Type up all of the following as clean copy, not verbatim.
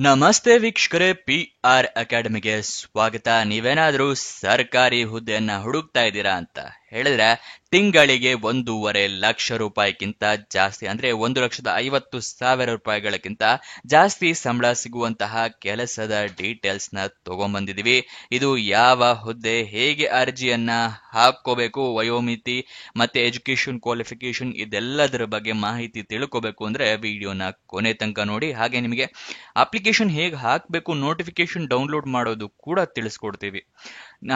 ನಮಸ್ತೆ ವೀಕ್ಷಕರೇ, PR ಅಕಾಡೆಮಿಗೆ ಸ್ವಾಗತ. ನೀವೇನಾದ್ರೂ ಸರ್ಕಾರಿ ಹುದ್ದೆಯನ್ನ ಹುಡುಕ್ತಾ ಇದ್ದೀರಾ ಅಂತ ಹೇಳಿದ್ರೆ ತಿಂಗಳಿಗೆ 1.5 ಲಕ್ಷ ರೂಪಾಯಿಗಿಂತ ಜಾಸ್ತಿ, ಅಂದ್ರೆ 1,50,000 ರೂಪಾಯಿಗಳಕ್ಕಿಂತ ಜಾಸ್ತಿ ಸಂಬಳ ಸಿಗುವಂತಹ ಕೆಲಸದ ಡೀಟೇಲ್ಸ್ ನ ತಗೊಂಡ್ಬಂದಿದೀವಿ. ಇದು ಯಾವ ಹುದ್ದೆ, ಹೇಗೆ ಅರ್ಜಿಯನ್ನ ಹಾಕೋಬೇಕು, ವಯೋಮಿತಿ ಮತ್ತೆ ಎಜುಕೇಶನ್ ಕ್ವಾಲಿಫಿಕೇಶನ್ ಇದೆಲ್ಲದರ ಬಗ್ಗೆ ಮಾಹಿತಿ ತಿಳ್ಕೋಬೇಕು ಅಂದ್ರೆ ವಿಡಿಯೋನ ಕೊನೆ ತನಕ ನೋಡಿ. ಹಾಗೆ ನಿಮಗೆ ಅಪ್ಲಿಕೇಶನ್ ಹೇಗೆ ಹಾಕಬೇಕು, ನೋಟಿಫಿಕೇಶನ್ ಡೌನ್ಲೋಡ್ ಮಾಡೋದು ಕೂಡ ತಿಳಿಸ್ಕೊಡ್ತೀವಿ.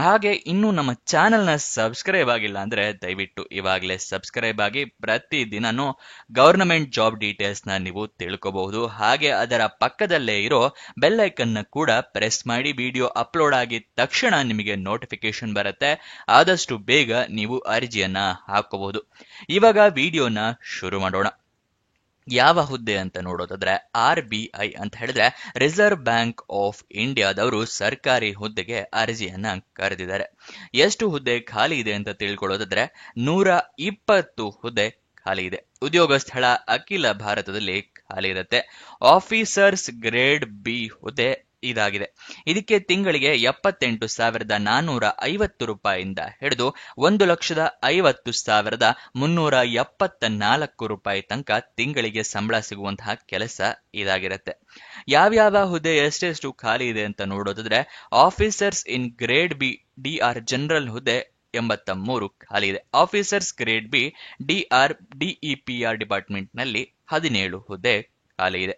ಹಾಗೆ ಇನ್ನು ನಮ್ಮ ಚಾನೆಲ್ ನ ಸಬ್ಸ್ಕ್ರೈಬ್ ಆಗಿಲ್ಲ ಅಂದ್ರೆ ದಯವಿಟ್ಟು ಇವಾಗಲೇ ಸಬ್ಸ್ಕ್ರೈಬ್ ಆಗಿ ಪ್ರತಿದಿನನೂ ಗವರ್ನಮೆಂಟ್ ಜಾಬ್ ಡೀಟೇಲ್ಸ್ ನ ನೀವು ತಿಳ್ಕೋಬಹುದು. ಹಾಗೆ ಅದರ ಪಕ್ಕದಲ್ಲೇ ಇರೋ ಬೆಲ್ ಐಕನ್ ನ ಕೂಡ ಪ್ರೆಸ್ ಮಾಡಿ. ವಿಡಿಯೋ ಅಪ್ಲೋಡ್ ಆಗಿದ ತಕ್ಷಣ ನಿಮಗೆ ನೋಟಿಫಿಕೇಶನ್ ಬರುತ್ತೆ. ಆದಷ್ಟು ಬೇಗ ನೀವು ಅರ್ಜಿಯನ್ನ ಹಾಕೋಬಹುದು. ಇವಾಗ ವಿಡಿಯೋನ ಶುರು ಮಾಡೋಣ. ಯಾವ ಹುದ್ದೆ ಅಂತ ನೋಡೋದಾದ್ರೆ RBI ಅಂತ ಹೇಳಿದ್ರೆ ರಿಸರ್ವ್ ಬ್ಯಾಂಕ್ ಆಫ್ ಇಂಡಿಯಾದವರು ಸರ್ಕಾರಿ ಹುದ್ದೆಗೆ ಅರ್ಜಿಯನ್ನ ಕರೆದಿದ್ದಾರೆ. ಎಷ್ಟು ಹುದ್ದೆ ಖಾಲಿ ಇದೆ ಅಂತ ತಿಳ್ಕೊಳ್ಳೋದಾದ್ರೆ 120 ಹುದ್ದೆ ಖಾಲಿ ಇದೆ. ಉದ್ಯೋಗ ಸ್ಥಳ ಅಖಿಲ ಭಾರತದಲ್ಲಿ ಖಾಲಿ ಇರುತ್ತೆ. ಆಫೀಸರ್ಸ್ ಗ್ರೇಡ್ B ಹುದ್ದೆ ಇದಾಗಿದೆ. ಇದಕ್ಕೆ ತಿಂಗಳಿಗೆ 78,450 ರೂಪಾಯಿಯಿಂದ ಹಿಡಿದು 1,50,374 ರೂಪಾಯಿ ತನಕ ತಿಂಗಳಿಗೆ ಸಂಬಳ ಸಿಗುವಂತಹ ಕೆಲಸ ಇದಾಗಿರುತ್ತೆ. ಯಾವ್ಯಾವ ಹುದ್ದೆ ಎಷ್ಟೆಷ್ಟು ಖಾಲಿ ಇದೆ ಅಂತ ನೋಡೋದಾದ್ರೆ officers in grade B DR general ಹುದ್ದೆ 83 ಖಾಲಿ ಇದೆ. Officers grade B DR DEPR department ನಲ್ಲಿ 17 ಹುದ್ದೆ ಖಾಲಿ ಇದೆ.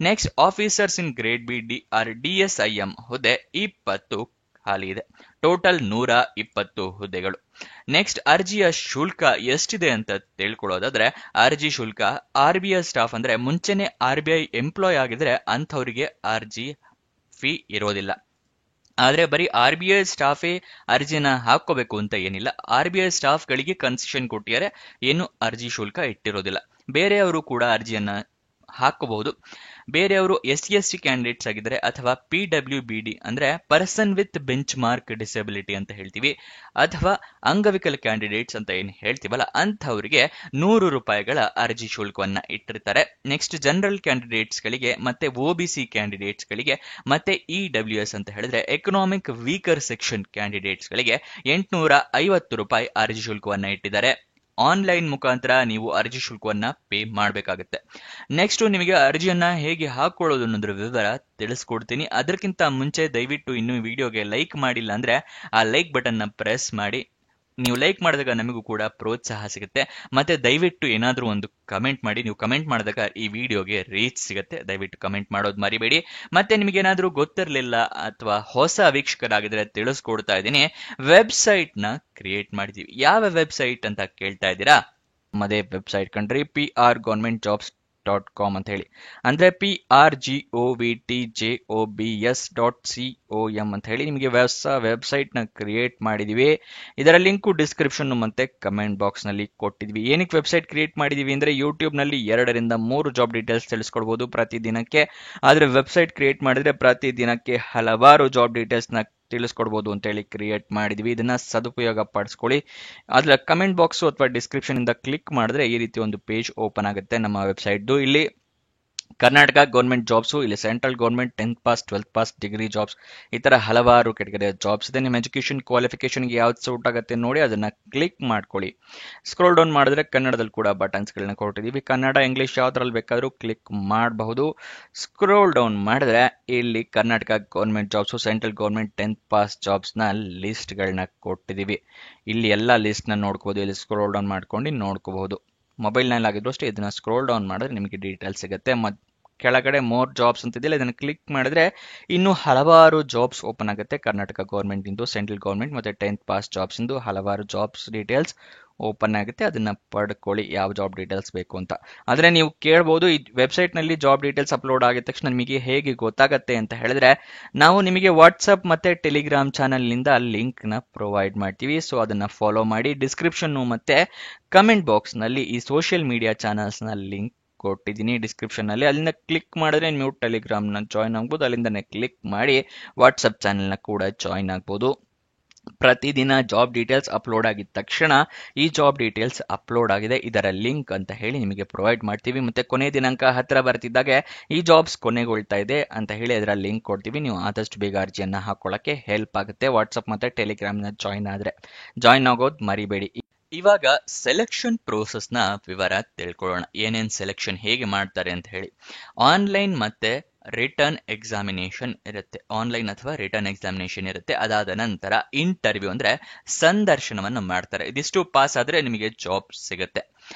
Next officers in grade B DR DSIM ಹುದ್ದೆ 20 ಖಾಲಿ ಇದೆ. ಟೋಟಲ್ 120 ಹುದ್ದೆಗಳು. ನೆಕ್ಸ್ಟ್ ಅರ್ಜಿಯ ಶುಲ್ಕ ಎಷ್ಟಿದೆ ಅಂತ ತಿಳ್ಕೊಳ್ಳೋದಾದ್ರೆ ಅರ್ಜಿ ಶುಲ್ಕ RBI ಸ್ಟಾಫ್ ಅಂದ್ರೆ ಮುಂಚೆನೆ RBI ಎಂಪ್ಲಾಯ್ ಆಗಿದ್ರೆ ಅಂಥವರಿಗೆ ಅರ್ಜಿ ಫೀ ಇರೋದಿಲ್ಲ. ಆದ್ರೆ ಬರೀ RBI ಸ್ಟಾಫೇ ಅರ್ಜಿನ ಹಾಕೋಬೇಕು ಅಂತ ಏನಿಲ್ಲ. RBI ಸ್ಟಾಫ್ ಗಳಿಗೆ ಕನ್ಸೆಷನ್ ಕೊಟ್ಟಿದ್ದಾರೆ, ಏನು ಅರ್ಜಿ ಶುಲ್ಕ ಇಟ್ಟಿರೋದಿಲ್ಲ. ಬೇರೆಯವರು ಕೂಡ ಅರ್ಜಿಯನ್ನ ಹಾಕಬಹುದು. ಬೇರೆಯವರು SC/ST ಕ್ಯಾಂಡಿಡೇಟ್ಸ್ ಆಗಿದ್ರೆ ಅಥವಾ PWBD ಅಂದ್ರೆ person with bench mark disability ಅಂತ ಹೇಳ್ತೀವಿ, ಅಥವಾ ಅಂಗವಿಕಲ ಕ್ಯಾಂಡಿಡೇಟ್ಸ್ ಅಂತ ಏನ್ ಹೇಳ್ತೀವಲ್ಲ ಅಂಥವರಿಗೆ 100 ರೂಪಾಯಿಗಳ ಅರ್ಜಿ ಶುಲ್ಕವನ್ನ ಇಟ್ಟಿರ್ತಾರೆ. ನೆಕ್ಸ್ಟ್ ಜನರಲ್ ಕ್ಯಾಂಡಿಡೇಟ್ಸ್ ಗಳಿಗೆ ಮತ್ತೆ OBC ಕ್ಯಾಂಡಿಡೇಟ್ಸ್ ಗಳಿಗೆ ಮತ್ತೆ EWS ಅಂತ ಹೇಳಿದ್ರೆ ಎಕನಾಮಿಕ್ ವೀಕರ್ ಸೆಕ್ಷನ್ ಕ್ಯಾಂಡಿಡೇಟ್ಸ್ ಗಳಿಗೆ 850 ರೂಪಾಯಿ ಅರ್ಜಿ ಶುಲ್ಕವನ್ನ ಇಟ್ಟಿದ್ದಾರೆ. ಆನ್ಲೈನ್ ಮುಖಾಂತರ ನೀವು ಅರ್ಜಿ ಶುಲ್ಕವನ್ನ ಪೇ ಮಾಡಬೇಕಾಗುತ್ತೆ. ನೆಕ್ಸ್ಟ್ ನಿಮಗೆ ಅರ್ಜಿಯನ್ನ ಹೇಗೆ ಹಾಕೊಳ್ಳೋದು ಅನ್ನೋದ್ರ ವಿವರ ತಿಳಿಸ್ಕೊಡ್ತೀನಿ. ಅದಕ್ಕಿಂತ ಮುಂಚೆ ದಯವಿಟ್ಟು ಇನ್ನು ವಿಡಿಯೋಗೆ ಲೈಕ್ ಮಾಡಿಲ್ಲ ಅಂದ್ರೆ ಆ ಲೈಕ್ ಬಟನ್ ನ ಪ್ರೆಸ್ ಮಾಡಿ. ನೀವು ಲೈಕ್ ಮಾಡಿದಾಗ ನಮಗೂ ಕೂಡ ಪ್ರೋತ್ಸಾಹ ಸಿಗುತ್ತೆ. ಮತ್ತೆ ದಯವಿಟ್ಟು ಏನಾದ್ರೂ ಒಂದು ಕಮೆಂಟ್ ಮಾಡಿ. ನೀವು ಕಮೆಂಟ್ ಮಾಡಿದಾಗ ಈ ವಿಡಿಯೋಗೆ ರೀಚ್ ಸಿಗುತ್ತೆ. ದಯವಿಟ್ಟು ಕಮೆಂಟ್ ಮಾಡೋದು ಮರಿಬೇಡಿ. ಮತ್ತೆ ನಿಮಗೇನಾದ್ರೂ ಗೊತ್ತಿರಲಿಲ್ಲ ಅಥವಾ ಹೊಸ ವೀಕ್ಷಕರಾಗಿದ್ರೆ ತಿಳಿಸ್ಕೊಡ್ತಾ ಇದ್ದೀನಿ, ವೆಬ್ಸೈಟ್ ನ ಕ್ರಿಯೇಟ್ ಮಾಡಿದೀವಿ. ಯಾವ ವೆಬ್ಸೈಟ್ ಅಂತ ಕೇಳ್ತಾ ಇದ್ದೀರಾ? ನಮ್ಮದೇ ವೆಬ್ಸೈಟ್ ಕಂಡ್ರಿ, prgovernmentjobs.com ಅಂತ ಹೇಳಿ. ಅಂದ್ರೆ prgovtjobs.com ಅಂತ ಹೇಳಿ ನಿಮಗೆ ಹೊಸ ವೆಬ್ಸೈಟ್ ನ ಕ್ರಿಯೇಟ್ ಮಾಡಿದೀವಿ. ಇದರ ಲಿಂಕ್ ಡಿಸ್ಕ್ರಿಪ್ಷನ್ ಮತ್ತೆ ಕಮೆಂಟ್ ಬಾಕ್ಸ್ ನಲ್ಲಿ ಕೊಟ್ಟಿದ್ವಿ. ಏನಕ್ಕೆ ವೆಬ್ಸೈಟ್ ಕ್ರಿಯೇಟ್ ಮಾಡಿದೀವಿ ಅಂದ್ರೆ ಯೂಟ್ಯೂಬ್ ನಲ್ಲಿ 2 ರಿಂದ 3 ಜಾಬ್ ಡೀಟೇಲ್ಸ್ ತಿಳಿಸ್ಕೊಡ್ಬೋದು ಪ್ರತಿದಿನಕ್ಕೆ. ಆದ್ರೆ ವೆಬ್ಸೈಟ್ ಕ್ರಿಯೇಟ್ ಮಾಡಿದ್ರೆ ಪ್ರತಿದಿನಕ್ಕೆ ಹಲವಾರು ಜಾಬ್ ಡೀಟೇಲ್ಸ್ ನ ತಿಳಿಸ್ಕೊಡ್ಬೋದು ಅಂತ ಹೇಳಿ ಕ್ರಿಯೇಟ್ ಮಾಡಿದ್ವಿ. ಇದನ್ನ ಸದುಪಯೋಗ ಪಡಿಸ್ಕೊಳ್ಳಿ. ಅದ್ರ ಕಮೆಂಟ್ ಬಾಕ್ಸ್ ಅಥವಾ ಡಿಸ್ಕ್ರಿಪ್ಷನ್ ಇಂದ ಕ್ಲಿಕ್ ಮಾಡಿದ್ರೆ ಈ ರೀತಿ ಒಂದು ಪೇಜ್ ಓಪನ್ ಆಗುತ್ತೆ ನಮ್ಮ ವೆಬ್ಸೈಟ್. ಇಲ್ಲಿ ಕರ್ನಾಟಕ ಗೌರ್ಮೆಂಟ್ ಜಾಬ್ಸ್, ಇಲ್ಲಿ central government 10th pass 12th pass degree jobs, ಈ ತರ ಹಲವಾರು ಕೆಟಗರಿಯ ಜಾಬ್ಸ್ ಇದೆ. ನಿಮ್ಮ ಎಜುಕೇಶನ್ ಕ್ವಾಲಿಫಿಕೇಶನ್ ಯಾವ್ದು ಸೂಟ್ ಆಗುತ್ತೆ ನೋಡಿ ಅದನ್ನ ಕ್ಲಿಕ್ ಮಾಡ್ಕೊಳ್ಳಿ. ಸ್ಕ್ರೋಲ್ ಡೌನ್ ಮಾಡಿದ್ರೆ ಕನ್ನಡದಲ್ಲಿ ಕೂಡ ಬಟನ್ಸ್ ಗಳನ್ನ ಕೊಟ್ಟಿದೀವಿ. ಕನ್ನಡ ಇಂಗ್ಲಿಷ್ ಯಾವ್ದ್ರಲ್ಲಿ ಬೇಕಾದ್ರೂ ಕ್ಲಿಕ್ ಮಾಡಬಹುದು. ಸ್ಕ್ರೋಲ್ ಡೌನ್ ಮಾಡಿದ್ರೆ ಇಲ್ಲಿ Karnataka government jobs, central government 10th pass jobs ನ ಲಿಸ್ಟ್ ಗಳನ್ನ ಕೊಟ್ಟಿದೀವಿ. ಇಲ್ಲಿ ಎಲ್ಲಾ ಲಿಸ್ಟ್ ನ ನೋಡ್ಕೋಬಹುದು. ಇಲ್ಲಿ ಸ್ಕ್ರೋಲ್ ಡೌನ್ ಮಾಡ್ಕೊಂಡು ನೋಡ್ಕೋಬಹುದು. ಮೊಬೈಲ್ ನಲ್ಲಿ ಆಗಿದ್ರು ಅಷ್ಟೇ ಇದನ್ನ ಸ್ಕ್ರೋಲ್ ಡೌನ್ ಮಾಡಿದ್ರೆ ನಿಮಗೆ ಡೀಟೇಲ್ಸ್ ಸಿಗುತ್ತೆ. ಕೆಳಗಡೆ ಮೋರ್ ಜಾಬ್ಸ್ ಅಂತ ಇದೆಯಲ್ಲ, ಇದನ್ನ ಕ್ಲಿಕ್ ಮಾಡಿದ್ರೆ ಇನ್ನು ಹಲವಾರು ಜಾಬ್ಸ್ ಓಪನ್ ಆಗುತ್ತೆ. ಕರ್ನಾಟಕ ಗೌರ್ಮೆಂಟ್ ಇಂದು, ಸೆಂಟ್ರಲ್ ಗೌರ್ಮೆಂಟ್ ಮತ್ತೆ 10th ಪಾಸ್ ಜಾಬ್ಸ್ ಇಂದು ಹಲವಾರು ಜಾಬ್ಸ್ ಡೀಟೇಲ್ಸ್ ಓಪನ್ ಆಗುತ್ತೆ. ಅದನ್ನ ಪಡ್ಕೊಳ್ಳಿ ಯಾವ ಜಾಬ್ ಡೀಟೇಲ್ಸ್ ಬೇಕು ಅಂತ. ಆದ್ರೆ ನೀವು ಕೇಳಬಹುದು, ಈ ವೆಬ್ಸೈಟ್ ನಲ್ಲಿ ಜಾಬ್ ಡೀಟೇಲ್ಸ್ ಅಪ್ಲೋಡ್ ಆಗಿದ ತಕ್ಷಣ ನಿಮಗೆ ಹೇಗೆ ಗೊತ್ತಾಗತ್ತೆ ಅಂತ ಹೇಳಿದ್ರೆ, ನಾವು ನಿಮಗೆ ವಾಟ್ಸ್ಆಪ್ ಮತ್ತೆ ಟೆಲಿಗ್ರಾಮ್ ಚಾನೆಲ್ ನಿಂದ ಲಿಂಕ್ ನ ಪ್ರೊವೈಡ್ ಮಾಡ್ತೀವಿ. ಸೊ ಅದನ್ನ ಫಾಲೋ ಮಾಡಿ. ಡಿಸ್ಕ್ರಿಪ್ಷನ್ ಮತ್ತೆ ಕಮೆಂಟ್ ಬಾಕ್ಸ್ ನಲ್ಲಿ ಈ ಸೋಷಿಯಲ್ ಮೀಡಿಯಾ ಚಾನಲ್ಸ್ ನ ಲಿಂಕ್ ಕೊಟ್ಟಿದ್ದೀನಿ ಡಿಸ್ಕ್ರಿಪ್ಷನ್ ನಲ್ಲಿ. ಅಲ್ಲಿಂದ ಕ್ಲಿಕ್ ಮಾಡಿದ್ರೆ ನೀವು ಟೆಲಿಗ್ರಾಮ್ ನ ಜಾಯ್ನ್ ಆಗ್ಬೋದು. ಅಲ್ಲಿಂದನೇ ಕ್ಲಿಕ್ ಮಾಡಿ ವಾಟ್ಸ್ಆಪ್ ಚಾನೆಲ್ ನ ಕೂಡ ಜಾಯ್ನ್ ಆಗ್ಬೋದು. ಪ್ರತಿದಿನ ಜಾಬ್ ಡೀಟೇಲ್ಸ್ ಅಪ್ಲೋಡ್ ಆಗಿದ ತಕ್ಷಣ ಈ ಜಾಬ್ ಡೀಟೇಲ್ಸ್ ಅಪ್ಲೋಡ್ ಆಗಿದೆ, ಇದರ ಲಿಂಕ್ ಅಂತ ಹೇಳಿ ನಿಮಗೆ ಪ್ರೊವೈಡ್ ಮಾಡ್ತೀವಿ. ಮತ್ತೆ ಕೊನೆ ದಿನಾಂಕ ಹತ್ರ ಬರ್ತಿದ್ದಾಗೆ ಈ ಜಾಬ್ಸ್ ಕೊನೆಗೊಳ್ತಾ ಇದೆ ಅಂತ ಹೇಳಿ ಅದರ ಲಿಂಕ್ ಕೊಡ್ತೀವಿ. ನೀವು ಆದಷ್ಟು ಬೇಗ ಅರ್ಜಿಯನ್ನ ಹಾಕೊಳ್ಳಕ್ಕೆ ಹೆಲ್ಪ್ ಆಗುತ್ತೆ. ವಾಟ್ಸಪ್ ಮತ್ತೆ ಟೆಲಿಗ್ರಾಮ್ನ ಜಾಯಿನ್ ಆಗೋದು ಮರಿಬೇಡಿ. ಇವಾಗ ಸೆಲೆಕ್ಷನ್ ಪ್ರೋಸೆಸ್ ನ ವಿವರ ತಿಳ್ಕೊಳ್ಳೋಣ. ಏನೇನ್ ಸೆಲೆಕ್ಷನ್ ಹೇಗೆ ಮಾಡ್ತಾರೆ ಅಂತ ಹೇಳಿ. ಆನ್ಲೈನ್ ಮತ್ತೆ ರಿಟರ್ನ್ ಎಕ್ಸಾಮಿನೇಷನ್ ಇರುತ್ತೆ. ಆನ್ಲೈನ್ ಅಥವಾ ರಿಟರ್ನ್ ಎಕ್ಸಾಮಿನೇಷನ್ ಇರುತ್ತೆ. ಅದಾದ ನಂತರ ಇಂಟರ್ವ್ಯೂ ಅಂದ್ರೆ ಸಂದರ್ಶನವನ್ನು ಮಾಡ್ತಾರೆ. ಇದಿಷ್ಟು ಪಾಸ್ ಆದ್ರೆ ನಿಮಗೆ ಜಾಬ್ ಸಿಗುತ್ತೆ.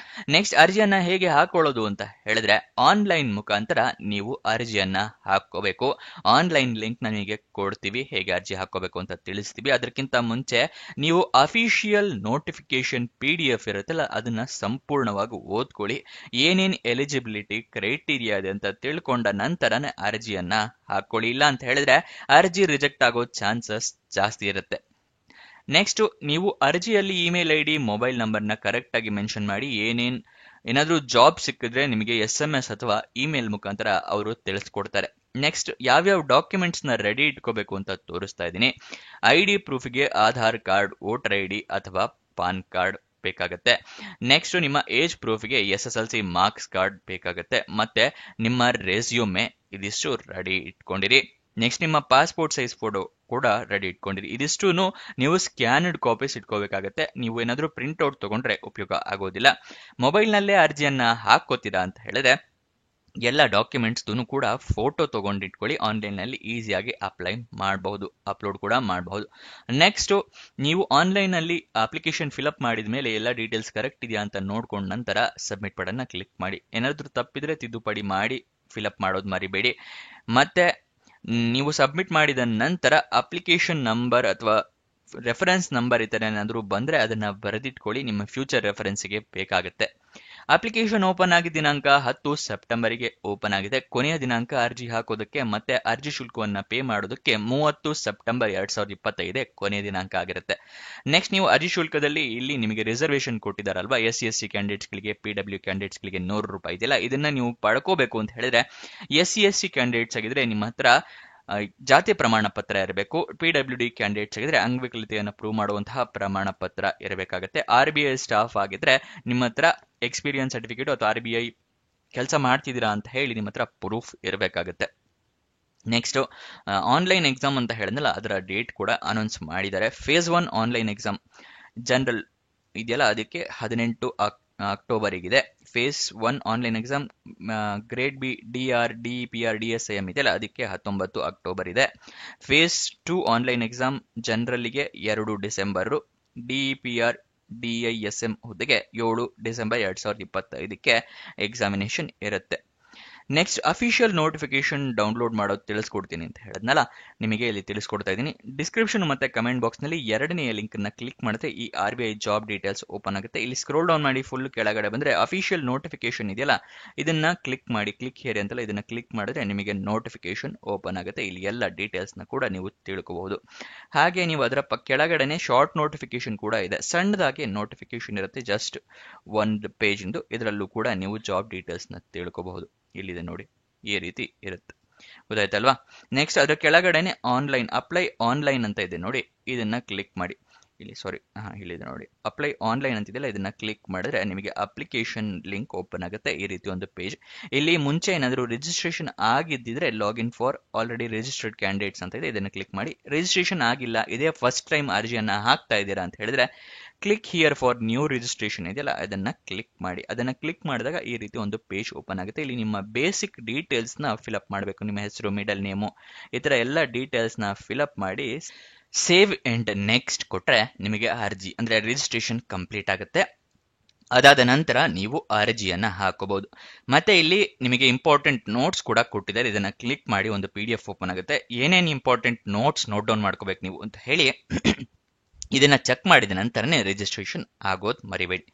ನೆಕ್ಸ್ಟ್ ಅರ್ಜಿಯನ್ನ ಹೇಗೆ ಹಾಕೊಳ್ಳೋದು ಅಂತ ಹೇಳಿದ್ರೆ ಆನ್ಲೈನ್ ಮುಖಾಂತರ ನೀವು ಅರ್ಜಿಯನ್ನ ಹಾಕೋಬೇಕು. ಆನ್ಲೈನ್ ಲಿಂಕ್ ನಿಮಗೆ ಕೊಡ್ತೀವಿ, ಹೇಗೆ ಅರ್ಜಿ ಹಾಕೋಬೇಕು ಅಂತ ತಿಳಿಸ್ತೀವಿ. ಅದಕ್ಕಿಂತ ಮುಂಚೆ ನೀವು ಅಫಿಷಿಯಲ್ ನೋಟಿಫಿಕೇಶನ್ PDF ಇರುತ್ತಲ್ಲ ಅದನ್ನ ಸಂಪೂರ್ಣವಾಗಿ ಓದ್ಕೊಳ್ಳಿ. ಏನೇನ್ ಎಲಿಜಿಬಿಲಿಟಿ ಕ್ರೈಟೀರಿಯಾ ಇದೆ ಅಂತ ತಿಳ್ಕೊಂಡ ನಂತರನೇ ಅರ್ಜಿಯನ್ನ ಹಾಕೊಳ್ಳಿ. ಇಲ್ಲ ಅಂತ ಹೇಳಿದ್ರೆ ಅರ್ಜಿ ರಿಜೆಕ್ಟ್ ಆಗೋ ಚಾನ್ಸಸ್ ಜಾಸ್ತಿ ಇರುತ್ತೆ. ನೆಕ್ಸ್ಟ್ ನೀವು ಅರ್ಜಿಯಲ್ಲಿ ಇಮೇಲ್ ID ಮೊಬೈಲ್ ನಂಬರ್ನ ಕರೆಕ್ಟ್ ಆಗಿ ಮೆನ್ಷನ್ ಮಾಡಿ. ಏನಾದ್ರೂ ಜಾಬ್ ಸಿಕ್ಕಿದ್ರೆ ನಿಮಗೆ SMS ಅಥವಾ ಇಮೇಲ್ ಮುಖಾಂತರ ಅವರು ತಿಳಿಸ್ಕೊಡ್ತಾರೆ. ನೆಕ್ಸ್ಟ್ ಯಾವ್ಯಾವ ಡಾಕ್ಯುಮೆಂಟ್ಸ್ ನ ರೆಡಿ ಇಟ್ಕೋಬೇಕು ಅಂತ ತೋರಿಸ್ತಾ ಇದ್ದೀನಿ. ID ಪ್ರೂಫ್ಗೆ ಆಧಾರ್ ಕಾರ್ಡ್, ವೋಟರ್ ID ಅಥವಾ ಪಾನ್ ಕಾರ್ಡ್ ಬೇಕಾಗತ್ತೆ. ನೆಕ್ಸ್ಟ್ ನಿಮ್ಮ ಏಜ್ ಪ್ರೂಫ್ಗೆ SSLC ಮಾರ್ಕ್ಸ್ ಕಾರ್ಡ್ ಬೇಕಾಗತ್ತೆ. ಮತ್ತೆ ನಿಮ್ಮ ರೆಸ್ಯೂಮೆ ಇದಿಷ್ಟು ರೆಡಿ ಇಟ್ಕೊಂಡಿರಿ. ನೆಕ್ಸ್ಟ್ ನಿಮ್ಮ ಪಾಸ್ಪೋರ್ಟ್ ಸೈಜ್ ಫೋಟೋ ಕೂಡ ರೆಡಿ ಇಟ್ಕೊಂಡಿರಿ. ಇದಿಷ್ಟು ನೀವು ಸ್ಕ್ಯಾನ್ಡ್ ಕಾಪೀಸ್ ಇಟ್ಕೋಬೇಕಾಗತ್ತೆ. ನೀವು ಏನಾದ್ರೂ ಪ್ರಿಂಟ್ ಔಟ್ ತಗೊಂಡ್ರೆ ಉಪಯೋಗ ಆಗೋದಿಲ್ಲ. ಮೊಬೈಲ್ ನಲ್ಲೇ ಅರ್ಜಿಯನ್ನ ಹಾಕೋತೀರಾ ಅಂತ ಹೇಳಿದ್ರೆ ಎಲ್ಲ ಡಾಕ್ಯುಮೆಂಟ್ಸ್ ಕೂಡ ಫೋಟೋ ತಗೊಂಡಿಟ್ಕೊಳ್ಳಿ. ಆನ್ಲೈನ್ ನಲ್ಲಿ ಈಸಿಯಾಗಿ ಅಪ್ಲೋಡ್ ಕೂಡ ಮಾಡಬಹುದು. ನೆಕ್ಸ್ಟ್ ನೀವು ಆನ್ಲೈನ್ ನಲ್ಲಿ ಅಪ್ಲಿಕೇಶನ್ ಫಿಲ್ಅಪ್ ಮಾಡಿದ ಮೇಲೆ ಎಲ್ಲ ಡೀಟೇಲ್ಸ್ ಕರೆಕ್ಟ್ ಇದೆಯಾ ಅಂತ ನೋಡ್ಕೊಂಡ ನಂತರ ಸಬ್ಮಿಟ್ ಬಟನ್ನ ಕ್ಲಿಕ್ ಮಾಡಿ. ಏನಾದ್ರೂ ತಪ್ಪಿದ್ರೆ ತಿದ್ದುಪಡಿ ಮಾಡಿ ಫಿಲ್ಅಪ್ ಮಾಡೋದು ಮರಿಬೇಡಿ. ಮತ್ತೆ ನೀವು ಸಬ್ಮಿಟ್ ಮಾಡಿದ ನಂತರ ಅಪ್ಲಿಕೇಶನ್ ನಂಬರ್ ಅಥವಾ ರೆಫರೆನ್ಸ್ ನಂಬರ್ ಈ ತರ ಏನಾದರೂ ಬಂದ್ರೆ ಅದನ್ನ ಬರೆದಿಟ್ಕೊಳ್ಳಿ, ನಿಮ್ಮ ಫ್ಯೂಚರ್ ರೆಫರೆನ್ಸ್ಗೆ ಬೇಕಾಗುತ್ತೆ. ಅಪ್ಲಿಕೇಶನ್ ಓಪನ್ ಆಗಿದ್ದ ದಿನಾಂಕ 10 ಸೆಪ್ಟೆಂಬರ್ಗೆ ಓಪನ್ ಆಗಿದೆ. ಕೊನೆಯ ದಿನಾಂಕ ಅರ್ಜಿ ಹಾಕೋದಕ್ಕೆ ಮತ್ತೆ ಅರ್ಜಿ ಶುಲ್ಕವನ್ನ ಪೇ ಮಾಡೋದಕ್ಕೆ 30 ಸೆಪ್ಟೆಂಬರ್ 2025 ಕೊನೆಯ ದಿನಾಂಕ ಆಗಿರುತ್ತೆ. ನೆಕ್ಸ್ಟ್ ನೀವು ಅರ್ಜಿ ಶುಲ್ಕದಲ್ಲಿ ಇಲ್ಲಿ ನಿಮಗೆ ರಿಸರ್ವೇಶನ್ ಕೊಟ್ಟಿದ್ದಾರಲ್ವಾ, SC ಕ್ಯಾಂಡಿಡೇಟ್ಸ್ಗಳಿಗೆ, PW ಕ್ಯಾಂಡಿಡೇಟ್ಸ್ಗಳಿಗೆ 100 ರೂಪಾಯಿ ಇದೆಯಲ್ಲ, ಇದನ್ನ ನೀವು ಪಡ್ಕೋಬೇಕು ಅಂತ ಹೇಳಿದ್ರೆ SC ಕ್ಯಾಂಡಿಡೇಟ್ಸ್ ಆಗಿದ್ರೆ ನಿಮ್ಮ ಹತ್ರ ಜಾತಿ ಪ್ರಮಾಣ ಪತ್ರ ಇರಬೇಕು. PWD ಕ್ಯಾಂಡಿಡೇಟ್ಸ್ ಆಗಿದ್ರೆ ಅಂಗವಿಕಲತೆಯನ್ನು ಪ್ರೂವ್ ಮಾಡುವಂತಹ ಪ್ರಮಾಣ ಪತ್ರ ಇರಬೇಕಾಗುತ್ತೆ. RBI ಸ್ಟಾಫ್ ಆಗಿದ್ರೆ ನಿಮ್ಮ ಹತ್ರ ಎಕ್ಸ್ಪೀರಿಯನ್ಸ್ ಸರ್ಟಿಫಿಕೇಟ್ ಅಥವಾ RBI ಕೆಲಸ ಮಾಡ್ತಿದ್ದೀರಾ ಅಂತ ಹೇಳಿ ನಿಮ್ಮ ಹತ್ರ ಪ್ರೂಫ್ ಇರಬೇಕಾಗುತ್ತೆ. ನೆಕ್ಸ್ಟ್ ಆನ್ಲೈನ್ ಎಕ್ಸಾಮ್ ಅಂತ ಹೇಳಿದ್ನಲ್ಲ ಅದರ ಡೇಟ್ ಕೂಡ ಅನೌನ್ಸ್ ಮಾಡಿದ್ದಾರೆ. ಫೇಸ್ 1 ಆನ್ಲೈನ್ ಎಕ್ಸಾಮ್ ಜನರಲ್ ಇದೆಯಲ್ಲ ಅದಕ್ಕೆ 18 ಅಕ್ಟೋಬರ್ಗಿದೆ. Phase 1 online exam grade B DR DPR DSIM ಇದೆಯಲ್ಲ ಅದಕ್ಕೆ 19 ಅಕ್ಟೋಬರ್ ಇದೆ. ಫೇಸ್ 2 ಆನ್ಲೈನ್ ಎಕ್ಸಾಮ್ ಜನರಲ್ಗೆ 2 ಡಿಸೆಂಬರ್, DPR DISM ಹುದ್ದೆಗೆ 7 ಡಿಸೆಂಬರ್ 2025 ಎಕ್ಸಾಮಿನೇಷನ್ ಇರುತ್ತೆ. ನೆಕ್ಸ್ಟ್ ಅಫಿಷಿಯಲ್ ನೋಟಿಫಿಕೇಶನ್ ಡೌನ್ಲೋಡ್ ಮಾಡೋದು ತಿಳಿಸ್ಕೊಡ್ತೀನಿ ಅಂತ ಹೇಳಿದ್ನಲ್ಲ, ನಿಮಗೆ ಇಲ್ಲಿ ತಿಳಿಸ್ಕೊಡ್ತಾ ಇದ್ದೀನಿ. ಡಿಸ್ಕ್ರಿಪ್ಷನ್ ಮತ್ತೆ ಕಮೆಂಟ್ ಬಾಕ್ಸ್ ನಲ್ಲಿ ಎರಡನೆಯ ಲಿಂಕ್ ನ ಕ್ಲಿಕ್ ಮಾಡಿದ್ರೆ ಈ RBI ಜಾಬ್ ಡೀಟೇಲ್ಸ್ ಓಪನ್ ಆಗುತ್ತೆ. ಇಲ್ಲಿ ಸ್ಕ್ರೋಲ್ ಡೌನ್ ಮಾಡಿ ಫುಲ್ ಕೆಳಗಡೆ ಬಂದ್ರೆ ಅಫಿಷಿಯಲ್ ನೋಟಿಫಿಕೇಶನ್ ಇದೆಯಲ್ಲ ಇದನ್ನ ಕ್ಲಿಕ್ ಮಾಡಿ. ಕ್ಲಿಕ್ ಹೇರ್ ಅಂತಲ್ಲ ಇದನ್ನ ಕ್ಲಿಕ್ ಮಾಡಿದ್ರೆ ನಿಮಗೆ ನೋಟಿಫಿಕೇಶನ್ ಓಪನ್ ಆಗುತ್ತೆ. ಇಲ್ಲಿ ಎಲ್ಲ ಡೀಟೇಲ್ಸ್ ನ ಕೂಡ ನೀವು ತಿಳ್ಕೋಬಹುದು. ಹಾಗೆ ನೀವು ಅದರ ಕೆಳಗಡೆನೆ ಶಾರ್ಟ್ ನೋಟಿಫಿಕೇಶನ್ ಕೂಡ ಇದೆ. ಸಣ್ಣದಾಗಿ ನೋಟಿಫಿಕೇಶನ್ ಇರುತ್ತೆ, ಜಸ್ಟ್ 1 ಪೇಜ್ ಇಂದು. ಇದರಲ್ಲೂ ಕೂಡ ನೀವು ಜಾಬ್ ಡೀಟೇಲ್ಸ್ ನ ತಿಳ್ಕೋಬಹುದು. ಇಲ್ಲಿದೆ ನೋಡಿ, ಈ ರೀತಿ ಇರುತ್ತೆ, ಗೊತ್ತಾಯ್ತಲ್ವಾ. ನೆಕ್ಸ್ಟ್ ಅದರ ಕೆಳಗಡೆನೆ ಅಪ್ಲೈ ಆನ್ಲೈನ್ ಅಂತ ಇದೆ ನೋಡಿ, ಇದನ್ನ ಕ್ಲಿಕ್ ಮಾಡಿ. ಇಲ್ಲಿದೆ ನೋಡಿ, ಅಪ್ಲೈ ಆನ್ಲೈನ್ ಅಂತಿದೆಯಲ್ಲ ಇದನ್ನ ಕ್ಲಿಕ್ ಮಾಡಿದ್ರೆ ನಿಮಗೆ ಅಪ್ಲಿಕೇಶನ್ ಲಿಂಕ್ ಓಪನ್ ಆಗುತ್ತೆ. ಈ ರೀತಿ ಒಂದು ಪೇಜ್. ಇಲ್ಲಿ ಮುಂಚೆ ಏನಾದರೂ ರಿಜಿಸ್ಟ್ರೇಷನ್ ಆಗಿದ್ದಿದ್ರೆ login for already registered candidates ಅಂತ ಇದೆ, ಇದನ್ನ ಕ್ಲಿಕ್ ಮಾಡಿ. ರಿಜಿಸ್ಟ್ರೇಷನ್ ಆಗಿಲ್ಲ, ಇದೇ ಫಸ್ಟ್ ಟೈಮ್ ಅರ್ಜಿಯನ್ನ ಹಾಕ್ತಾ ಇದ್ದೀರಾ ಅಂತ ಹೇಳಿದ್ರೆ click here for new registration ಇದೆಯಲ್ಲ ಅದನ್ನ ಕ್ಲಿಕ್ ಮಾಡಿ. ಅದನ್ನ ಕ್ಲಿಕ್ ಮಾಡಿದಾಗ ಈ ರೀತಿ ಒಂದು ಪೇಜ್ ಓಪನ್ ಆಗುತ್ತೆ. ಇಲ್ಲಿ ನಿಮ್ಮ ಬೇಸಿಕ್ ಡೀಟೇಲ್ಸ್ ನ ಫಿಲ್ಅಪ್ ಮಾಡಬೇಕು. ನಿಮ್ಮ ಹೆಸರು, ಮಿಡಲ್ ನೇಮು, ಈ ತರ ಎಲ್ಲ ಡೀಟೇಲ್ಸ್ ನ ಫಿಲ್ಅಪ್ ಮಾಡಿ ಸೇವ್ ಅಂಡ್ ನೆಕ್ಸ್ಟ್ ಕೊಟ್ರೆ ನಿಮಗೆ ಅರ್ಜಿ ಅಂದ್ರೆ ರಿಜಿಸ್ಟ್ರೇಷನ್ ಕಂಪ್ಲೀಟ್ ಆಗುತ್ತೆ. ಅದಾದ ನಂತರ ನೀವು ಅರ್ಜಿಯನ್ನ ಹಾಕೋಬಹುದು. ಮತ್ತೆ ಇಲ್ಲಿ ನಿಮಗೆ ಇಂಪಾರ್ಟೆಂಟ್ ನೋಟ್ಸ್ ಕೂಡ ಕೊಟ್ಟಿದ್ದಾರೆ, ಇದನ್ನ ಕ್ಲಿಕ್ ಮಾಡಿ ಒಂದು PDF ಓಪನ್ ಆಗುತ್ತೆ. ಏನೇನು ಇಂಪಾರ್ಟೆಂಟ್ ನೋಟ್ಸ್ ನೋಟ್ ಡೌನ್ ಮಾಡ್ಕೋಬೇಕು ನೀವು ಅಂತ ಹೇಳಿ ಇದನ್ನ ಚೆಕ್ ಮಾಡಿದ ನಂತರನೇ ರಿಜಿಸ್ಟ್ರೇಷನ್ ಆಗೋದು ಮರಿಬೇಡಿ.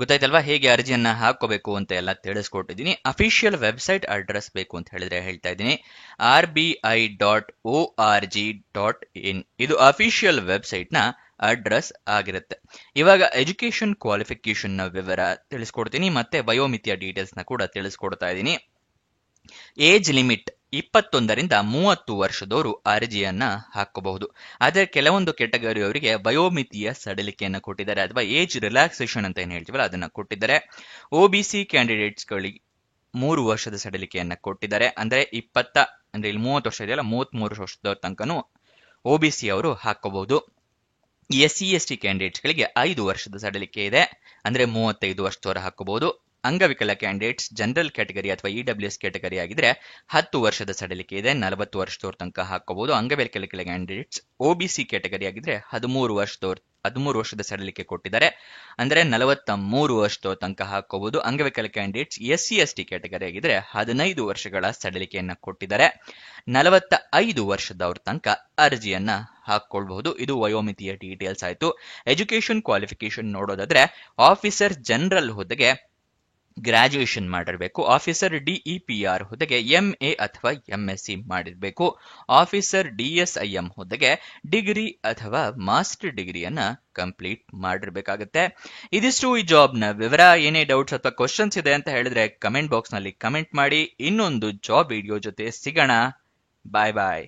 ಗೊತ್ತಾಯ್ತಲ್ವಾ ಹೇಗೆ ಅರ್ಜಿಯನ್ನ ಹಾಕೋಬೇಕು ಅಂತ ಎಲ್ಲ ತಿಳಿಸ್ಕೊಟ್ಟಿದ್ದೀನಿ. ಅಫಿಷಿಯಲ್ ವೆಬ್ಸೈಟ್ ಅಡ್ರೆಸ್ ಬೇಕು ಅಂತ ಹೇಳಿದ್ರೆ ಹೇಳ್ತಾ ಇದ್ದೀನಿ, RBI.org.in ಇದು ಅಫಿಷಿಯಲ್ ವೆಬ್ಸೈಟ್ ನ ಅಡ್ರೆಸ್ ಆಗಿರುತ್ತೆ. ಇವಾಗ ಎಜುಕೇಶನ್ ಕ್ವಾಲಿಫಿಕೇಶನ್ ನ ವಿವರ ತಿಳಿಸ್ಕೊಡ್ತೀನಿ, ಮತ್ತೆ ವಯೋಮಿತಿಯ ಡೀಟೇಲ್ಸ್ ನ ಕೂಡ ತಿಳಿಸ್ಕೊಡ್ತಾ ಇದ್ದೀನಿ. ಏಜ್ ಲಿಮಿಟ್ 21ರಿಂದ 30 ವರ್ಷದವರು ಅರ್ಜಿಯನ್ನ ಹಾಕಬಹುದು. ಆದರೆ ಕೆಲವೊಂದು ಕೆಟಗರಿಯವರಿಗೆ ವಯೋಮಿತಿಯ ಸಡಿಲಿಕೆಯನ್ನು ಕೊಟ್ಟಿದ್ದಾರೆ, ಅಥವಾ ಏಜ್ ರಿಲ್ಯಾಕ್ಸೇಷನ್ ಅಂತ ಏನ್ ಹೇಳ್ತೀವಲ್ಲ ಅದನ್ನ ಕೊಟ್ಟಿದ್ದಾರೆ. ಒಬಿಸಿ ಕ್ಯಾಂಡಿಡೇಟ್ಸ್ಗಳಿಗೆ 3 ವರ್ಷದ ಸಡಿಲಿಕೆಯನ್ನ ಕೊಟ್ಟಿದ್ದಾರೆ. ಅಂದ್ರೆ ಇಲ್ಲಿ 30 ವರ್ಷ ಇದೆಯಲ್ಲ, 33 ವರ್ಷದವ್ರ ತನಕನೂ ಒಬಿಸಿ ಅವರು ಹಾಕೋಬಹುದು. SC/ST ಕ್ಯಾಂಡಿಡೇಟ್ಸ್ಗಳಿಗೆ 5 ವರ್ಷದ ಸಡಿಲಿಕೆ ಇದೆ, ಅಂದ್ರೆ 35 ವರ್ಷದವರ ಹಾಕೋಬಹುದು. ಅಂಗವಿಕಲ ಕ್ಯಾಂಡಿಡೇಟ್ಸ್ ಜನರಲ್ ಕ್ಯಾಟಗರಿ ಅಥವಾ EWS ಕ್ಯಾಟಗರಿ ಆಗಿದ್ರೆ 10 ವರ್ಷದ ಸಡಿಲಿಕೆ ಇದೆ, 40 ವರ್ಷದವ್ರ ತನಕ ಹಾಕೋಬಹುದು. ಅಂಗವಿಕಲ ಕ್ಯಾಂಡಿಡೇಟ್ಸ್ OBC ಕ್ಯಾಟಗರಿ ಆಗಿದ್ರೆ 13 ವರ್ಷದ ಸಡಿಲಿಕೆ ಕೊಟ್ಟಿದ್ದಾರೆ, ಅಂದ್ರೆ 43 ವರ್ಷದವ್ರ ತನಕ ಹಾಕೋಬಹುದು. ಅಂಗವಿಕಲ ಕ್ಯಾಂಡಿಡೇಟ್ಸ್ SC/ST ಕ್ಯಾಟಗರಿ ಆಗಿದ್ರೆ 15 ವರ್ಷಗಳ ಸಡಿಲಿಕೆಯನ್ನ ಕೊಟ್ಟಿದ್ದಾರೆ, 45 ವರ್ಷದವ್ರ ತನಕ ಅರ್ಜಿಯನ್ನ ಹಾಕೊಳ್ಬಹುದು. ಇದು ವಯೋಮಿತಿಯ ಡೀಟೇಲ್ಸ್ ಆಯ್ತು. ಎಜುಕೇಶನ್ ಕ್ವಾಲಿಫಿಕೇಶನ್ ನೋಡೋದಾದ್ರೆ ಆಫೀಸರ್ ಜನರಲ್ ಹುದ್ದೆಗೆ ಗ್ರಾಜುಯೇಷನ್ ಮಾಡಿರಬೇಕು. ಆಫೀಸರ್ DEPR ಹುದ್ದೆಗೆ MA ಅಥವಾ MSc ಮಾಡಿರಬೇಕು. ಆಫೀಸರ್ DSIM ಹುದ್ದೆಗೆ ಡಿಗ್ರಿ ಅಥವಾ ಮಾಸ್ಟರ್ ಡಿಗ್ರಿಯನ್ನ ಕಂಪ್ಲೀಟ್ ಮಾಡಿರ್ಬೇಕಾಗತ್ತೆ. ಇದಿಷ್ಟು ಈ ಜಾಬ್ ನ ವಿವರ. ಏನೇ ಡೌಟ್ಸ್ ಅಥವಾ ಕ್ವಶನ್ಸ್ ಇದೆ ಅಂತ ಹೇಳಿದ್ರೆ ಕಮೆಂಟ್ ಬಾಕ್ಸ್ ನಲ್ಲಿ ಕಮೆಂಟ್ ಮಾಡಿ. ಇನ್ನೊಂದು ಜಾಬ್ ವಿಡಿಯೋ ಜೊತೆ ಸಿಗೋಣ. ಬಾಯ್ ಬಾಯ್.